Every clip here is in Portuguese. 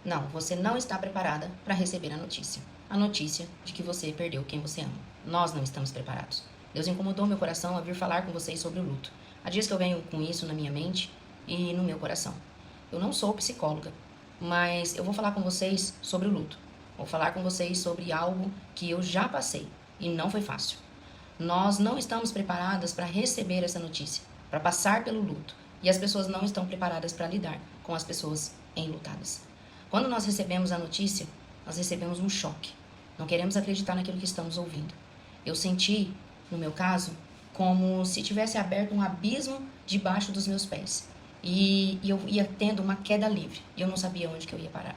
Não, você não está preparada para receber a notícia. A notícia de que você perdeu quem você ama. Nós não estamos preparados. Deus incomodou meu coração a vir falar com vocês sobre o luto. Há dias que eu venho com isso na minha mente e no meu coração. Eu não sou psicóloga, mas eu vou falar com vocês sobre o luto. Vou falar com vocês sobre algo que eu já passei e não foi fácil. Nós não estamos preparadas para receber essa notícia, para passar pelo luto. E as pessoas não estão preparadas para lidar com as pessoas enlutadas. Quando nós recebemos a notícia, nós recebemos um choque. Não queremos acreditar naquilo que estamos ouvindo. Eu senti, no meu caso, como se tivesse aberto um abismo debaixo dos meus pés. E eu ia tendo uma queda livre. E eu não sabia onde que eu ia parar.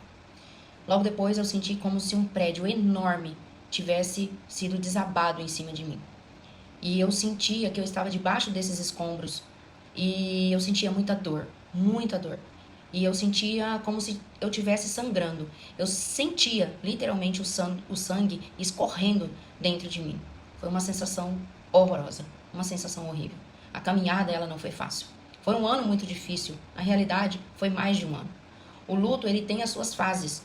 Logo depois eu senti como se um prédio enorme tivesse sido desabado em cima de mim. E eu sentia que eu estava debaixo desses escombros. E eu sentia muita dor, muita dor. E eu sentia como se eu estivesse sangrando. Eu sentia literalmente o sangue escorrendo dentro de mim. Foi uma sensação horrorosa, uma sensação horrível. A caminhada, ela não foi fácil. Foi um ano muito difícil. Na realidade, foi mais de um ano. O luto, ele tem as suas fases.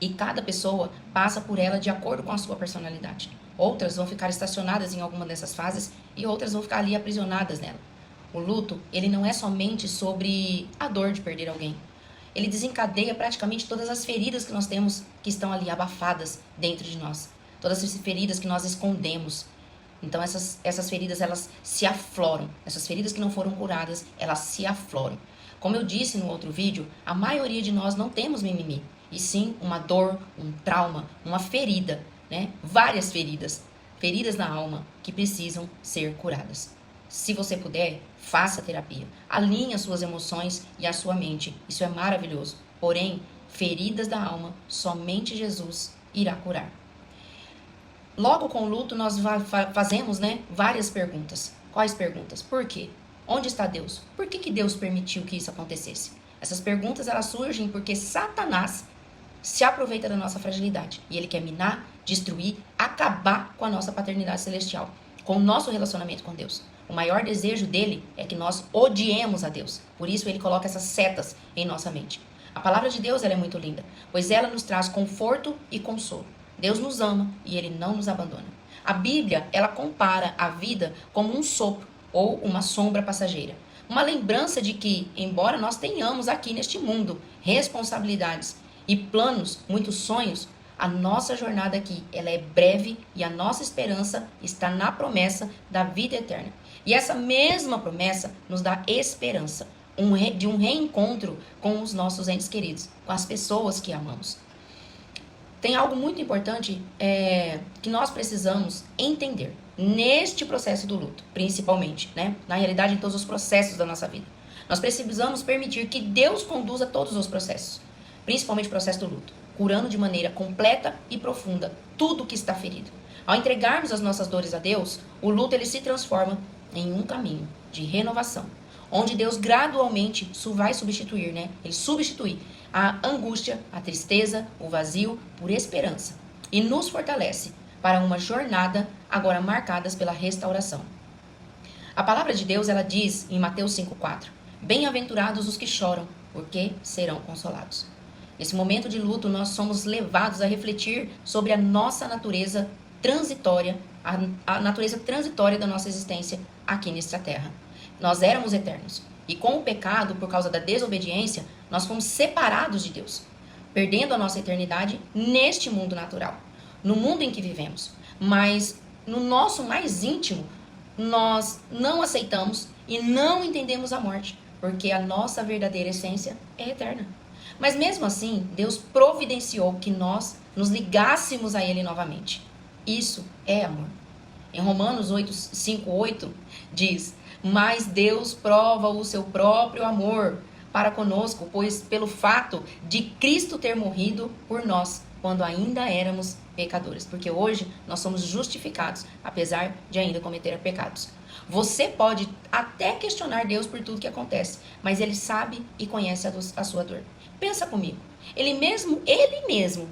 E cada pessoa passa por ela de acordo com a sua personalidade. Outras vão ficar estacionadas em alguma dessas fases e outras vão ficar ali aprisionadas nela. O luto, ele não é somente sobre a dor de perder alguém. Ele desencadeia praticamente todas as feridas que nós temos que estão ali abafadas dentro de nós. Todas as feridas que nós escondemos. Então essas feridas, elas se afloram. Essas feridas que não foram curadas, elas se afloram. Como eu disse no outro vídeo, a maioria de nós não temos mimimi. E sim uma dor, um trauma, uma ferida, né? Várias feridas. Feridas na alma que precisam ser curadas. Se você puder, faça terapia. Alinhe as suas emoções e a sua mente. Isso é maravilhoso. Porém, feridas da alma, somente Jesus irá curar. Logo com o luto, nós fazemos, várias perguntas. Quais perguntas? Por quê? Onde está Deus? Por que Deus permitiu que isso acontecesse? Essas perguntas, elas surgem porque Satanás se aproveita da nossa fragilidade. E ele quer minar, destruir, acabar com a nossa paternidade celestial, com o nosso relacionamento com Deus. O maior desejo dele é que nós odiemos a Deus. Por isso ele coloca essas setas em nossa mente. A palavra de Deus, ela é muito linda, pois ela nos traz conforto e consolo. Deus nos ama e ele não nos abandona. A Bíblia, ela compara a vida como um sopro ou uma sombra passageira. Uma lembrança de que, embora nós tenhamos aqui neste mundo responsabilidades e planos, muitos sonhos, a nossa jornada aqui, ela é breve e a nossa esperança está na promessa da vida eterna. E essa mesma promessa nos dá esperança de um reencontro com os nossos entes queridos, com as pessoas que amamos. Tem algo muito importante que nós precisamos entender neste processo do luto, principalmente, na realidade, em todos os processos da nossa vida. Nós precisamos permitir que Deus conduza todos os processos, principalmente o processo do luto, curando de maneira completa e profunda tudo que está ferido. Ao entregarmos as nossas dores a Deus, o luto ele se transforma em um caminho de renovação, onde Deus gradualmente vai substituir, Ele substitui a angústia, a tristeza, o vazio por esperança e nos fortalece para uma jornada agora marcadas pela restauração. A palavra de Deus, ela diz em Mateus 5,4: Bem-aventurados os que choram, porque serão consolados. Nesse momento de luto, nós somos levados a refletir sobre a nossa natureza transitória, a natureza transitória da nossa existência aqui nesta terra. Nós éramos eternos. E com o pecado, por causa da desobediência, nós fomos separados de Deus, perdendo a nossa eternidade neste mundo natural, no mundo em que vivemos. Mas no nosso mais íntimo, nós não aceitamos e não entendemos a morte, porque a nossa verdadeira essência é eterna. Mas mesmo assim, Deus providenciou que nós nos ligássemos a Ele novamente. Isso é amor. Em Romanos 5:8 diz: Mas Deus prova o seu próprio amor para conosco, pois pelo fato de Cristo ter morrido por nós, quando ainda éramos pecadores. Porque hoje nós somos justificados, apesar de ainda cometer pecados. Você pode até questionar Deus por tudo que acontece, mas Ele sabe e conhece a sua dor. Pensa comigo. Ele mesmo,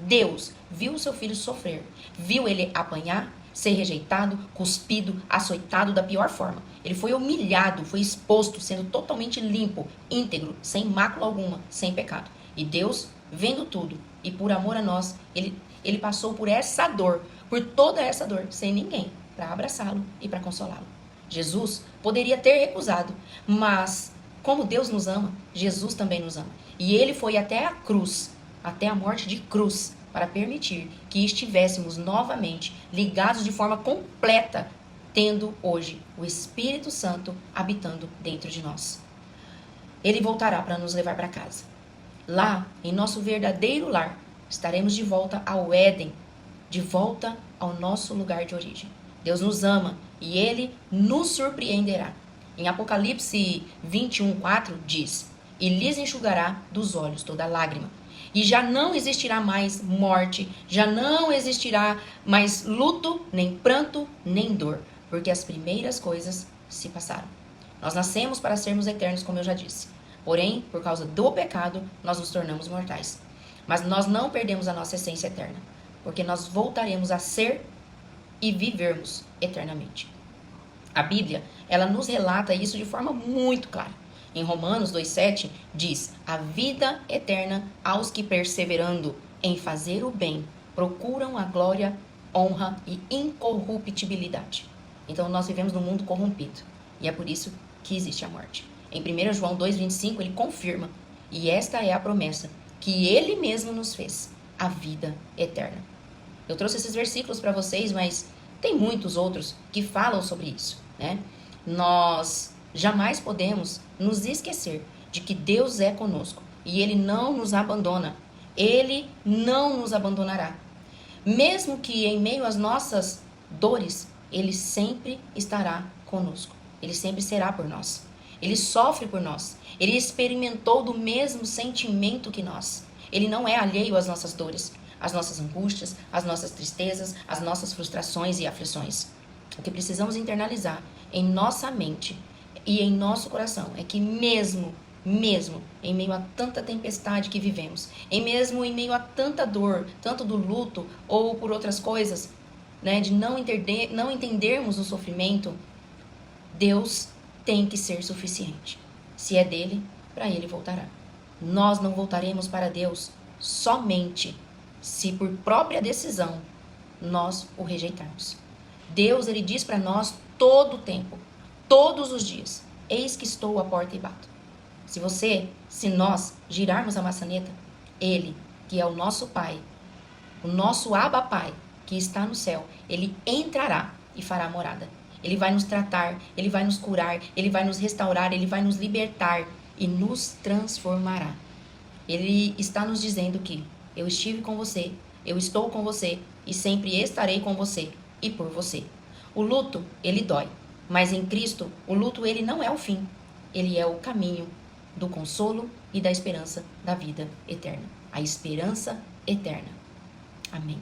Deus, viu o seu filho sofrer, viu ele apanhar, ser rejeitado, cuspido, açoitado da pior forma. Ele foi humilhado, foi exposto, sendo totalmente limpo, íntegro, sem mácula alguma, sem pecado. E Deus, vendo tudo, e por amor a nós, ele passou por essa dor, por toda essa dor, sem ninguém para abraçá-lo e para consolá-lo. Jesus poderia ter recusado, mas como Deus nos ama, Jesus também nos ama. E ele foi até a cruz, até a morte de cruz, para permitir que estivéssemos novamente ligados de forma completa, tendo hoje o Espírito Santo habitando dentro de nós. Ele voltará para nos levar para casa. Lá, em nosso verdadeiro lar, estaremos de volta ao Éden, de volta ao nosso lugar de origem. Deus nos ama e Ele nos surpreenderá. Em Apocalipse 21:4 diz: e lhes enxugará dos olhos toda lágrima. E já não existirá mais morte, já não existirá mais luto, nem pranto, nem dor, porque as primeiras coisas se passaram. Nós nascemos para sermos eternos, como eu já disse. Porém, por causa do pecado, nós nos tornamos mortais. Mas nós não perdemos a nossa essência eterna, porque nós voltaremos a ser e vivermos eternamente. A Bíblia, ela nos relata isso de forma muito clara. Em Romanos 2,7 diz: a vida eterna aos que, perseverando em fazer o bem, procuram a glória, honra e incorruptibilidade. Então nós vivemos num mundo corrompido e é por isso que existe a morte. Em 1 João 2,25 ele confirma, e esta é a promessa que ele mesmo nos fez, a vida eterna. Eu trouxe esses versículos para vocês, mas tem muitos outros que falam sobre isso, né? Nós jamais podemos nos esquecer de que Deus é conosco e Ele não nos abandona. Ele não nos abandonará. Mesmo que em meio às nossas dores, Ele sempre estará conosco. Ele sempre será por nós. Ele sofre por nós. Ele experimentou do mesmo sentimento que nós. Ele não é alheio às nossas dores, às nossas angústias, às nossas tristezas, às nossas frustrações e aflições. O que precisamos internalizar em nossa mente e em nosso coração é que mesmo em meio a tanta tempestade que vivemos, em meio a tanta dor, tanto do luto ou por outras coisas, né, de não entendermos o sofrimento, Deus tem que ser suficiente. Se é dele, para ele voltará. Nós não voltaremos para Deus somente se por própria decisão nós o rejeitarmos. Deus, ele diz para nós todo o tempo, todos os dias: eis que estou à porta e bato. Se nós girarmos a maçaneta, ele, que é o nosso Pai, o nosso Abba Pai, que está no céu, ele entrará e fará morada. Ele vai nos tratar, ele vai nos curar, ele vai nos restaurar, ele vai nos libertar e nos transformará. Ele está nos dizendo que eu estive com você, eu estou com você e sempre estarei com você e por você. O luto, ele dói, mas em Cristo, o luto, ele não é o fim. Ele é o caminho do consolo e da esperança da vida eterna. A esperança eterna. Amém.